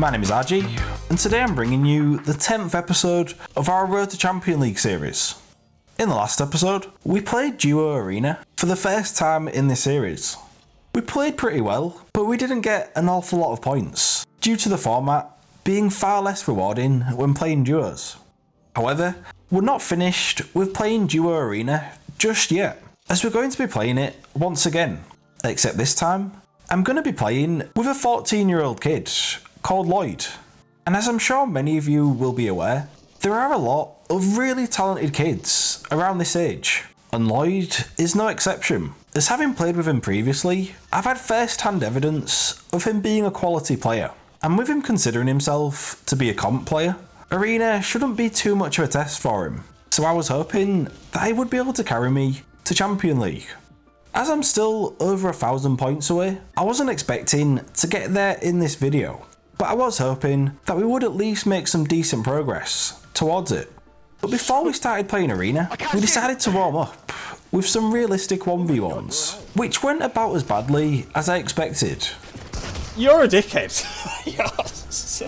My name is RG, and today I'm bringing you the 10th episode of our Road to Champion League series. In the last episode, we played Duo Arena for the first time in this series. We played pretty well, but we didn't get an awful lot of points, due to the format being far less rewarding when playing duos. However, we're not finished with playing Duo Arena just yet, as we're going to be playing it once again, except this time, I'm going to be playing with a 14-year-old kid called Lloyd. And as I'm sure many of you will be aware, there are a lot of really talented kids around this age, and Lloyd is no exception, as having played with him previously, I've had first-hand evidence of him being a quality player, and with him considering himself to be a comp player, Arena shouldn't be too much of a test for him, so I was hoping that he would be able to carry me to Champion League. As I'm still over 1,000 points away, I wasn't expecting to get there in this video, but I was hoping that we would at least make some decent progress towards it. But before we started playing Arena, we decided to warm up with some realistic 1v1s, which went about as badly as I expected. You're a dickhead. Yes.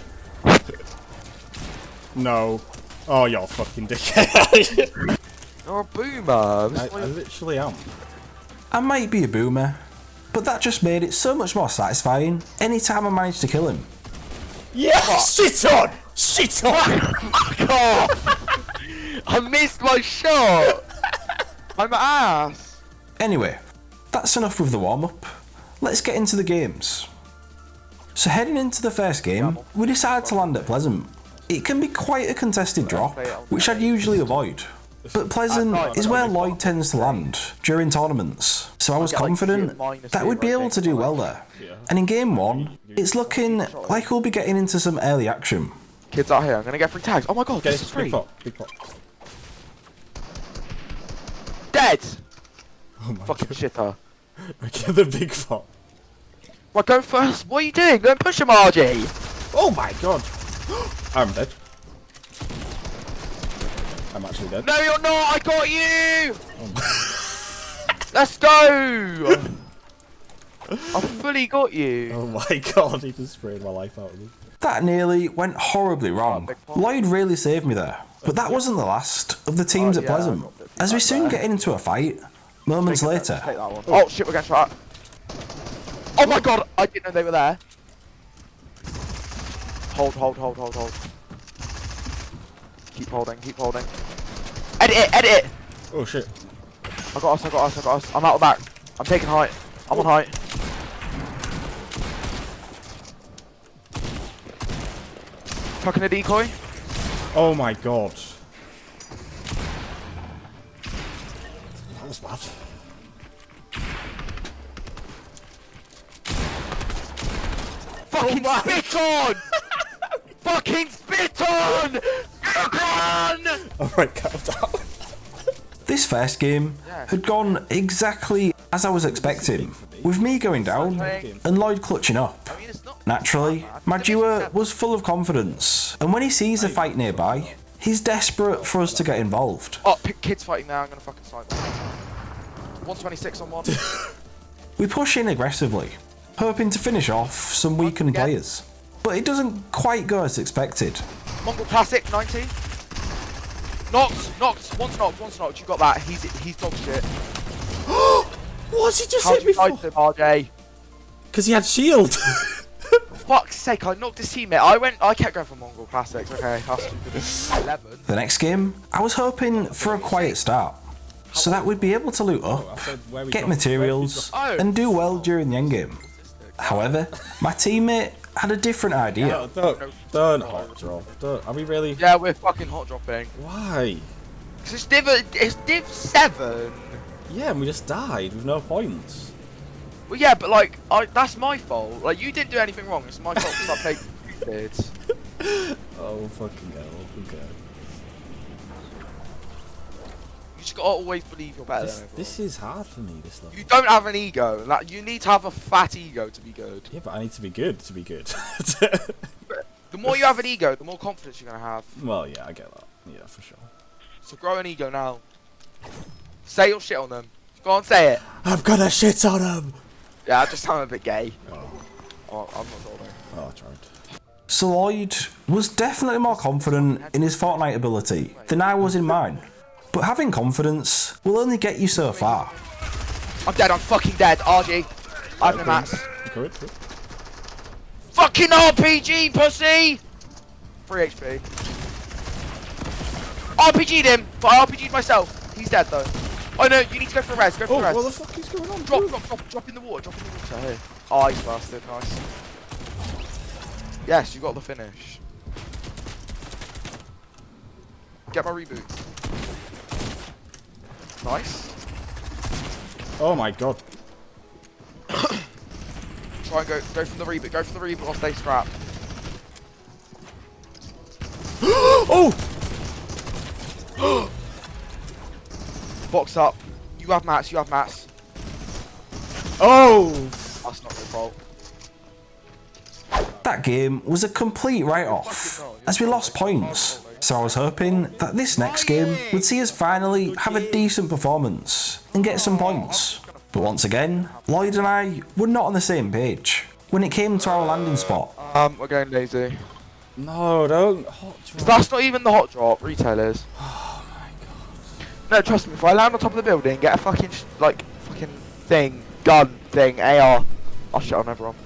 No. Oh, you're a fucking dickhead. You're a boomer. I literally am. I might be a boomer, but that just made it so much more satisfying anytime I managed to kill him. Yes! Shit on! Shit on! Fuck off! I missed my shot! I'm ass! Anyway, that's enough with the warm-up. Let's get into the games. So heading into the first game, we decided to land at Pleasant. It can be quite a contested drop, which I'd usually avoid. But Pleasant is where Lloyd tends to land during tournaments, so I was confident that we'd be able to do well there. And in game 1, it's looking like we'll be getting into some early action. Kids out here, I'm gonna get free tags. Oh my god, Okay, this is free! big pot, big pot. Dead! Oh my Fucking god. shitter. Okay, the big pot. Right, go first. What are you doing? Go and push him, RG! Oh my god. I'm dead. I'm actually dead. No, you're not! I got you! Oh. Let's go! I fully got you. Oh my god, he just sprayed my life out of me. That nearly went horribly wrong. Lloyd really saved me there. But that wasn't the last of the teams at Pleasant, as we soon get into a fight moments later. Oh shit, we're getting shot at. Oh my god, I didn't know they were there. Hold, hold, hold, hold, hold. Keep holding, keep holding. Edit it, edit it! Oh shit. I got us, I got us, I got us. I'm out the back. I'm taking height. I'm on height. Tucking a decoy. Oh my god. That was bad. Fucking spit on! Fucking spit on! Alright, calm down. This first game had gone exactly as I was expecting, with me going down and Lloyd clutching up. Naturally, my duo was full of confidence, and when he sees a fight nearby, he's desperate for us to get involved. Oh, kids fighting now, I'm gonna fucking snipe them. 126 on one. We push in aggressively, hoping to finish off some weakened players, but it doesn't quite go as expected. Mongol Classic, 90. Knocked, one's knocked, you got that, he's dog shit. What's he just How'd hit me you fight for? him, RJ? Because he had shield. Fuck's sake, I knocked his teammate. I kept going for Mongol Classics, okay, how stupid. 11. The next game, I was hoping for a quiet start, so that we'd be able to loot up, get materials, and do well during the endgame. However, my teammate had a different idea. Don't hot drop. Are we really? Yeah, we're fucking hot dropping. Why? Cause it's div 7. Yeah, and we just died with no points. Well, yeah, but like, that's my fault. Like, you didn't do anything wrong. It's my fault because I played stupid. Oh fucking hell! Okay. You just gotta always believe you're better than everyone. This is hard for me. This level. You don't have an ego. Like, you need to have a fat ego to be good. Yeah, but I need to be good to be good. The more you have an ego, the more confidence you're gonna have. Well, yeah, I get that. Yeah, for sure. So grow an ego now. Say your shit on them. Go on, say it. I'm gonna shit on him. Yeah, I just sound a bit gay. Oh, I'm not sure though. Oh, I tried. So Lloyd was definitely more confident in his Fortnite ability than I was in mine. But having confidence will only get you so far. I'm dead, I'm fucking dead. RG. I have no mats. Good. Fucking RPG, pussy! 3 HP. RPG'd him, but I RPG'd myself. He's dead though. Oh no, you need to go for a res, go for a res. What the fuck is going on? Drop in the water, Here. Oh, he's bastard, nice. Yes, you got the finish. Get my reboot. Nice. Oh my god. Try and go from the reboot, or stay scrapped. Oh! Box up. You have mats, Oh! That's not your fault. That game was a complete write-off, as we lost points, so I was hoping that this next game would see us finally have a decent performance and get some points. But once again, Lloyd and I were not on the same page when it came to our landing spot. We're going lazy. No, don't. Hot drop. That's not even the hot drop, retailers. Oh my god. No, trust me, if I land on top of the building, get a fucking, gun thing, AR, I'll shit on everyone.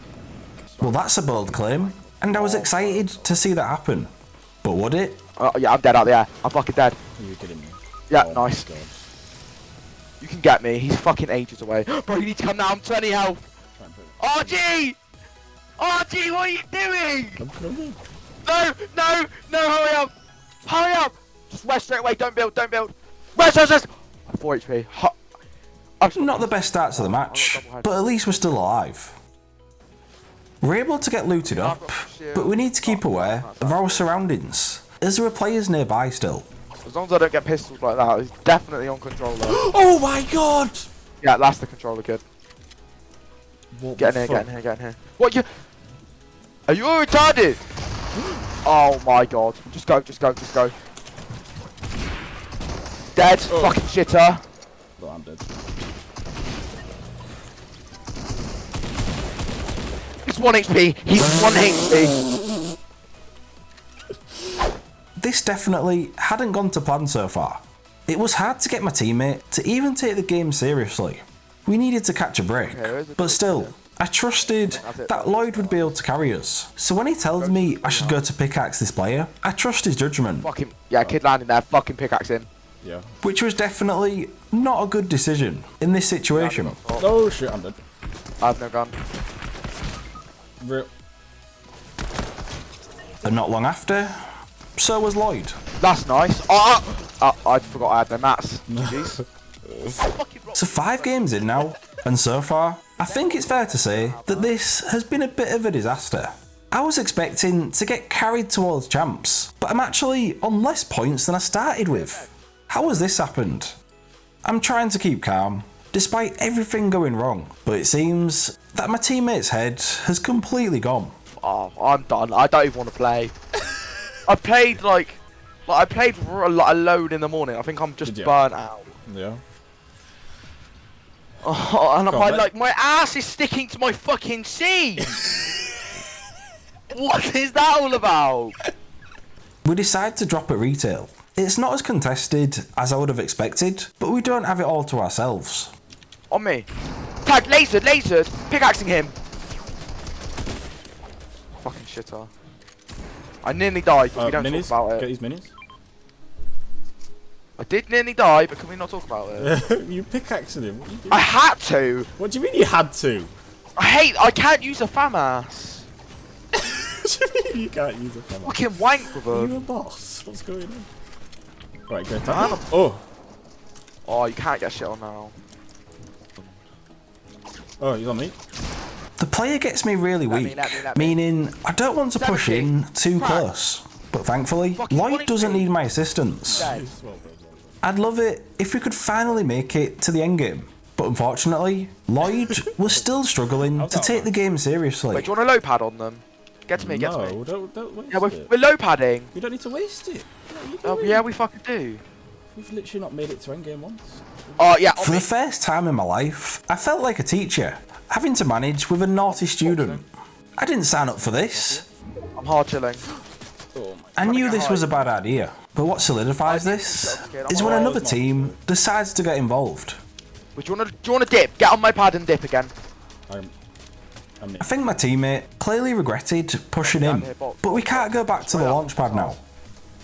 Well, that's a bold claim, and I was excited to see that happen. But would it? Yeah, I'm dead out there. I'm fucking dead. Are you kidding me? Yeah, Oh nice. my god. You can get me. He's fucking ages away. Bro, you need to come now. I'm 20 health. RG! RG, what are you doing? I'm coming. No, hurry up. Hurry up. Just rest straight away. Don't build. Rest. 4 HP. Not the best start to the match, but at least we're still alive. We're able to get looted up, but we need to keep aware of our surroundings, as there are players nearby still. As long as I don't get pistoled like that, he's definitely on controller. Oh my god! Yeah, that's the controller kid. What Get in here. What you? Are you all retarded? Oh my god. Just go. Dead. Oh. Fucking shitter. No, I'm dead. He's 1 HP. He's 1 HP. This definitely hadn't gone to plan so far. It was hard to get my teammate to even take the game seriously. We needed to catch a break, but still, I trusted that Lloyd would be able to carry us. So when he tells me I should go to pickaxe this player, I trust his judgment. Fucking yeah, kid landing there. Fucking pickaxe him. Yeah. Which was definitely not a good decision in this situation. Oh shit, I'm dead. I have no gun. Real. And not long after, so was Lloyd. That's nice. I forgot I had no mats. Jeez. So 5 games in now, and so far, I think it's fair to say that this has been a bit of a disaster. I was expecting to get carried towards champs, but I'm actually on less points than I started with. How has this happened? I'm trying to keep calm, despite everything going wrong, but it seems that my teammate's head has completely gone. Oh, I'm done. I don't even want to play. I played I played a load in the morning. I think I'm just burnt out. Yeah. Oh, and my ass is sticking to my fucking seat. What is that all about? We decide to drop at retail. It's not as contested as I would have expected, but we don't have it all to ourselves. On me. Tag, lasered, pickaxing him. Fucking shitter. I nearly died, but we don't minis? talk about it. Get these minis. I did nearly die, but can we not talk about it? You pickaxing him. What are you doing? I had to. What do you mean you had to? I can't use a FAMAS. What do you mean you can't use a camera? Fucking wank with Are you her. a boss? What's going on? Right, go down. Oh! Oh, you can't get shit on now. Oh, he's on me. The player gets me really weak, let me. meaning I don't want to push in too close. But thankfully, Lloyd doesn't need my assistance. I'd love it if we could finally make it to the endgame. But unfortunately, Lloyd was still struggling to take the game seriously. Wait, do you want a low pad on them? Get to me, get to me. No, don't waste Yeah, it. we're low padding. You don't need to waste it. Oh, yeah, we fucking do. We've literally not made it to endgame once. Oh, yeah, on For me. the first time in my life, I felt like a teacher, having to manage with a naughty student. I didn't sign up for this. I'm hard chilling. Oh my. I knew this was a bad idea, but what solidifies this is when another team decides to get involved. Wait, do you wanna dip? Get on my pad and dip again. I think my teammate clearly regretted pushing him, but we can't go back to the launch pad now.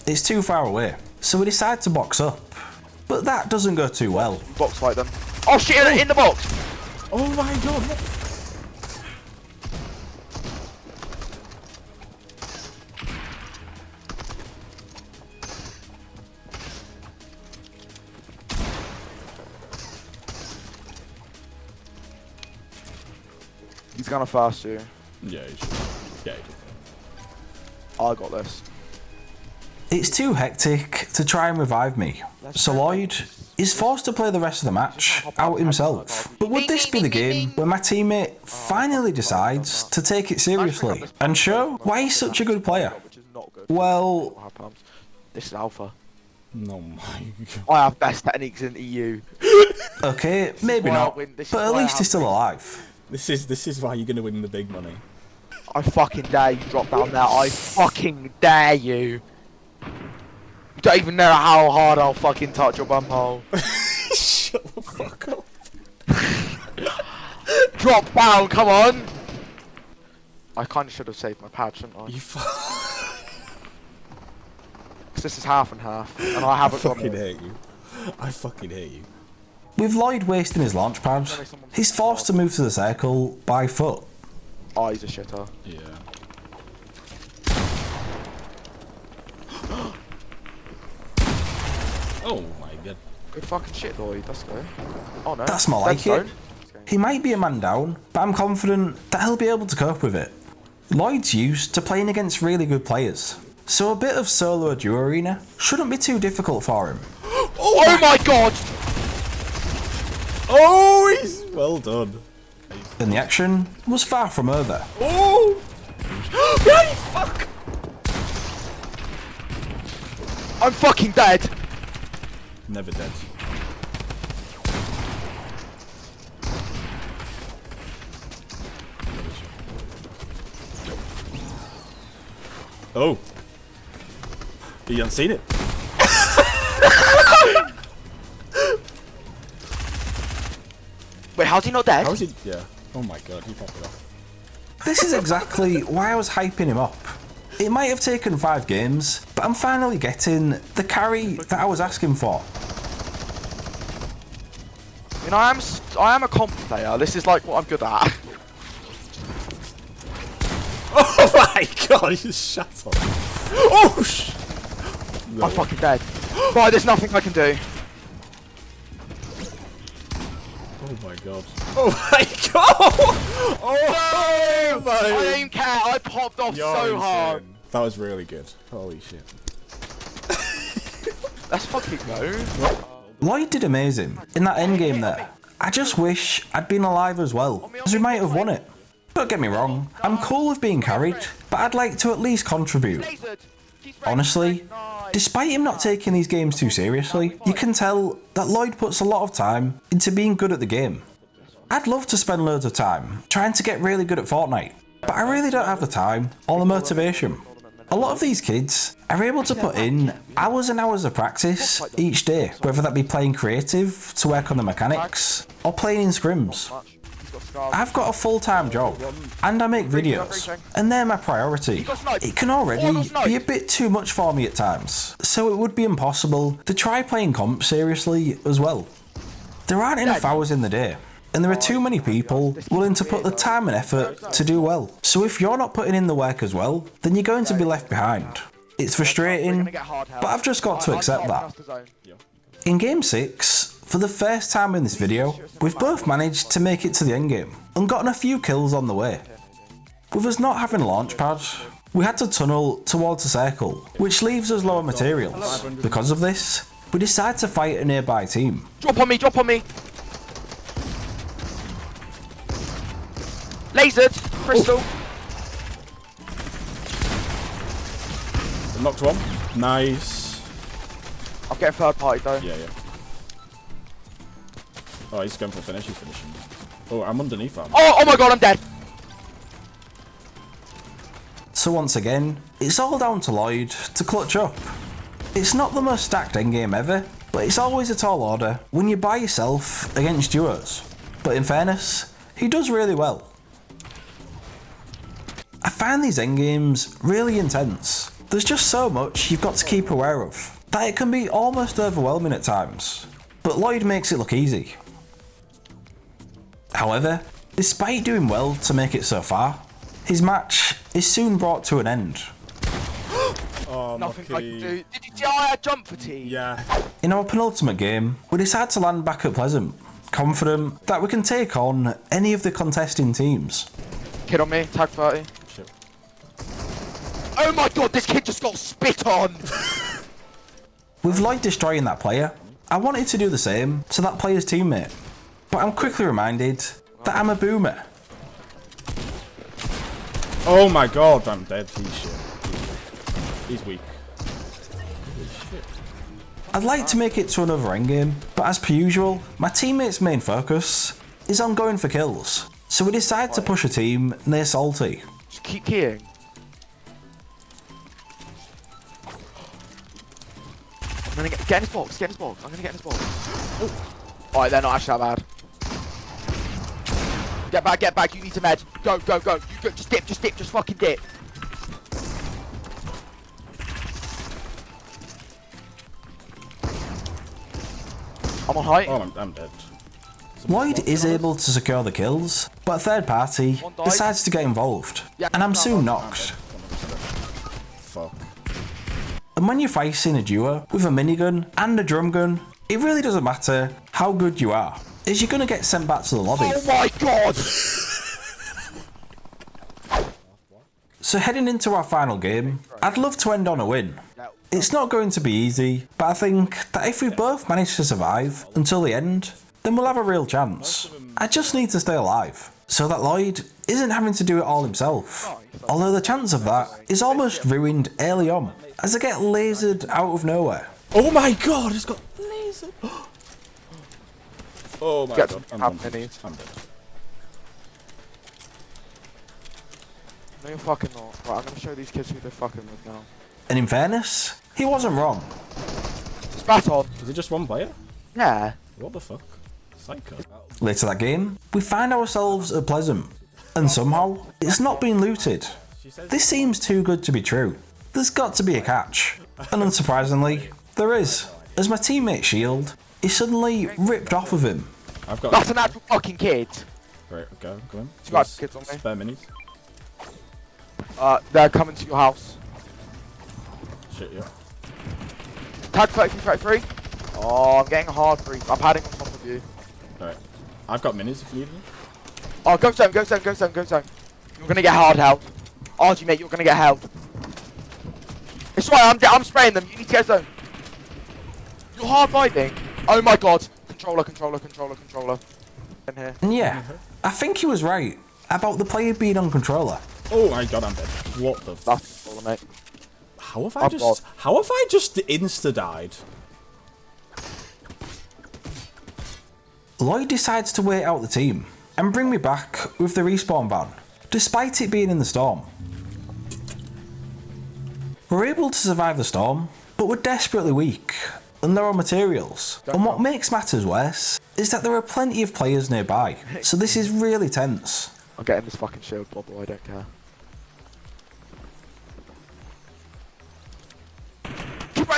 It's too far away, so we decide to box up. But that doesn't go too well. Box fight them. Oh shit, in the box! Oh my god. He's gonna fast you. Yeah, he should. Yeah, he did. I got this. It's too hectic to try and revive me, so LLoyd is forced to play the rest of the match out himself. But would this be the game where my teammate finally decides to take it seriously and show why he's such a good player? Well, this is alpha. No my god. I have best techniques in EU. okay, maybe not, but at least he's still alive. This is why you're gonna win the big money. I fucking dare you drop down there. I fucking dare you. You don't even know how hard I'll fucking touch your bum hole. Shut the fuck up. Drop down, come on. I kinda should have saved my pad, shouldn't I? You Cause this is half and half, and I haven't got fucking it. hate you. I fucking hate you. With LLoyd wasting his launch pad, he's forced to move to the circle by foot. Oh, he's a shitter. Yeah. Oh my god. Good fucking shit, Lloyd. Let's go. Oh no. That's more like it. He might be a man down, but I'm confident that he'll be able to cope with it. LLoyd's used to playing against really good players, so a bit of solo duo arena shouldn't be too difficult for him. Oh my god! Oh, he's well done. And the action was far from over. Oh! Right, fuck! I'm fucking dead! Never dead. Oh! You haven't seen it? Wait, how's he not dead? How is he? Yeah. Oh my god, he popped it off. This is exactly why I was hyping him up. It might have taken 5 games, but I'm finally getting the carry that I was asking for. You know, I am a comp player. This is like what I'm good at. Oh my god, he just shut up. Oh sh! I'm fucking dead. Right, there's nothing I can do. Oh my god. Oh my god! Oh No! my! I don't even care. I popped off You're so insane. hard. That was really good. Holy shit. Let's fucking go. LLoyd did amazing in that endgame there. I just wish I'd been alive as well, as we might have won it. Don't get me wrong, I'm cool with being carried, but I'd like to at least contribute. Honestly, despite him not taking these games too seriously, you can tell that LLoyd puts a lot of time into being good at the game. I'd love to spend loads of time trying to get really good at Fortnite, but I really don't have the time or the motivation. A lot of these kids are able to put in hours and hours of practice each day, whether that be playing creative to work on the mechanics, or playing in scrims. I've got a full-time job, and I make videos, and they're my priority. It can already be a bit too much for me at times, so it would be impossible to try playing comp seriously as well. There aren't enough hours in the day, and there are too many people willing to put the time and effort to do well. So if you're not putting in the work as well, then you're going to be left behind. It's frustrating, but I've just got to accept that. In Game 6, for the first time in this video, we've both managed to make it to the endgame, and gotten a few kills on the way. With us not having a launch pad, we had to tunnel towards a circle, which leaves us lower materials. Because of this, we decide to fight a nearby team. Drop on me, drop on me. Lasered, crystal. Knocked one. Nice. I'll get a third party though. Yeah, yeah. Oh, he's going for a finish. He's finishing. Oh, I'm underneath that. Oh my god, I'm dead. So once again, it's all down to Lloyd to clutch up. It's not the most stacked endgame ever, but it's always a tall order when you're by yourself against duos. But in fairness, he does really well. I find these endgames really intense. There's just so much you've got to keep aware of, that it can be almost overwhelming at times. But Lloyd makes it look easy. However, despite doing well to make it so far, his match is soon brought to an end. Oh, Nothing I can do. Did you see I had jump fatigue? Yeah. In our penultimate game, we decide to land back at Pleasant, confident that we can take on any of the contesting teams. Kid on me, tag 30. Shit. Oh my god, this kid just got spit on! With Lloyd destroying that player, I wanted to do the same to that player's teammate, but I'm quickly reminded that I'm a boomer. Oh my god, I'm dead. He's shit. He's weak. I'd like to make it to another endgame, but as per usual, my teammate's main focus is on going for kills, so we decide to push a team near Salty. Just keep keying. I'm gonna get in his box, I'm gonna get in his box. Oh. Alright, they're not actually that bad. Get back, you need to med. Go. You go, just dip, just fucking dip. I'm on height. Oh, I'm dead. Lloyd is able to secure the kills, but a third party decides to get involved, and I'm soon knocked. Fuck. And when you're fighting a duo with a minigun and a drum gun, it really doesn't matter how good you are, as you're gonna get sent back to the lobby. Oh my god! So heading into our final game, I'd love to end on a win. It's not going to be easy, but I think that if we both manage to survive until the end, then we'll have a real chance. I just need to stay alive, so that Lloyd isn't having to do it all himself. Although the chance of that is almost ruined early on, as I get lasered out of nowhere. Oh my god, he's got laser. Oh my god, I'm dead. No, you're fucking not. Right, I'm gonna show these kids who they're fucking with now. And in fairness, he wasn't wrong. Spat on. Is it just one player? Yeah. What the fuck? Psycho. Later that game, we find ourselves at Pleasant, and somehow, it's not been looted. This seems too good to be true. There's got to be a catch. And unsurprisingly, there is, as my teammate's shield is suddenly ripped off of him. I've got. That's an actual fucking kid. Right, go in. You got kids on me. Spare minis. They're coming to your house. Shit, yeah. Tag 33. Oh, I'm getting a hard brief. I'm padding on top of you. Alright. I've got minis if you need them. Oh, go zone. You're gonna get hard held. RG, mate, you're gonna get held. It's right, I'm spraying them. You need to get zone. You're hard vibing. Oh my god. Controller. In here. And yeah, I think he was right about the player being on controller. Oh my god, I'm dead. What the f- That's controller, mate. How have I just insta-died? Lloyd decides to wait out the team and bring me back with the respawn van, despite it being in the storm. We're able to survive the storm, but we're desperately weak, and there are materials. And what makes matters worse is that there are plenty of players nearby, so this is really tense. I'm getting this fucking shield bubble, I don't care.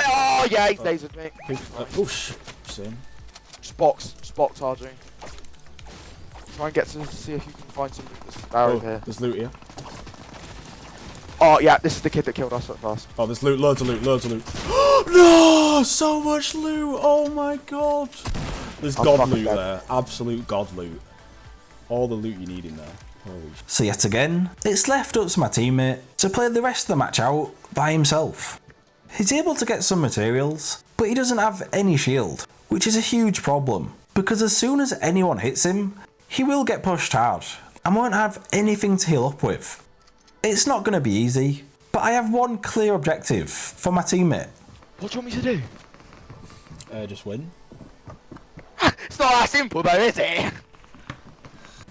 Oh yeah, he's lasered me. Oh shit. Same. Spox, RG. Try and get to see if you can find some loot that's barrel here. There's loot here. Oh yeah, this is the kid that killed us at first. Oh, there's loot, loads of loot. No, so much loot. Oh my god. There's god loot there. Absolute god loot. All the loot you need in there. Holy shit. So yet again, it's left up to my teammate to play the rest of the match out by himself. He's able to get some materials, but he doesn't have any shield, which is a huge problem, because as soon as anyone hits him, he will get pushed hard, and won't have anything to heal up with. It's not going to be easy, but I have one clear objective for my teammate. What do you want me to do? Just win. It's not that simple though, is it?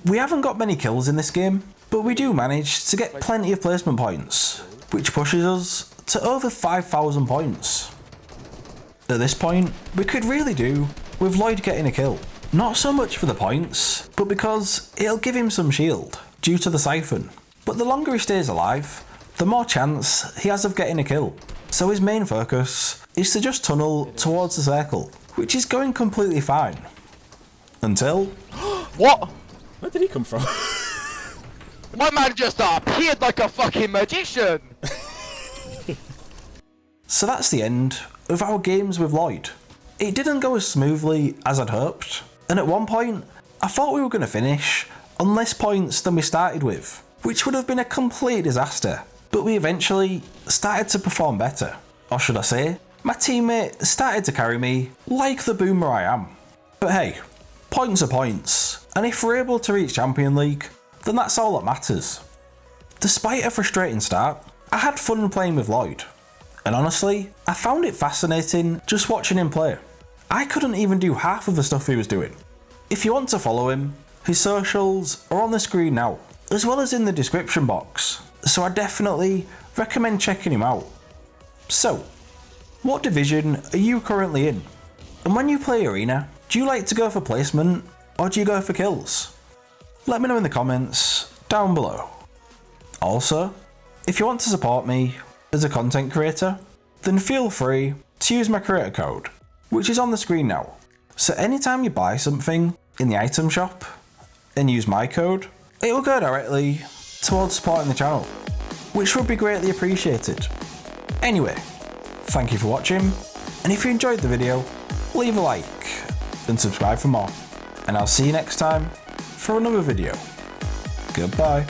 We haven't got many kills in this game, but we do manage to get plenty of placement points, which pushes us to over 5,000 points. At this point, we could really do with Lloyd getting a kill. Not so much for the points, but because it'll give him some shield due to the siphon. But the longer he stays alive, the more chance he has of getting a kill. So his main focus is to just tunnel towards the circle, which is going completely fine. Until... What? Where did he come from? My man just appeared like a fucking magician! So that's the end of our games with Lloyd. It didn't go as smoothly as I'd hoped, and at one point, I thought we were going to finish on less points than we started with, which would have been a complete disaster. But we eventually started to perform better. Or should I say, my teammate started to carry me like the boomer I am. But hey, points are points, and if we're able to reach Champion League, then that's all that matters. Despite a frustrating start, I had fun playing with Lloyd. And honestly, I found it fascinating just watching him play. I couldn't even do half of the stuff he was doing. If you want to follow him, his socials are on the screen now, as well as in the description box, so I definitely recommend checking him out. So, what division are you currently in? And when you play Arena, do you like to go for placement, or do you go for kills? Let me know in the comments down below. Also, if you want to support me as a content creator, then feel free to use my creator code, which is on the screen now. So anytime you buy something in the item shop and use my code, it will go directly towards supporting the channel, which would be greatly appreciated. Anyway, thank you for watching, and if you enjoyed the video, leave a like and subscribe for more, and I'll see you next time for another video. Goodbye.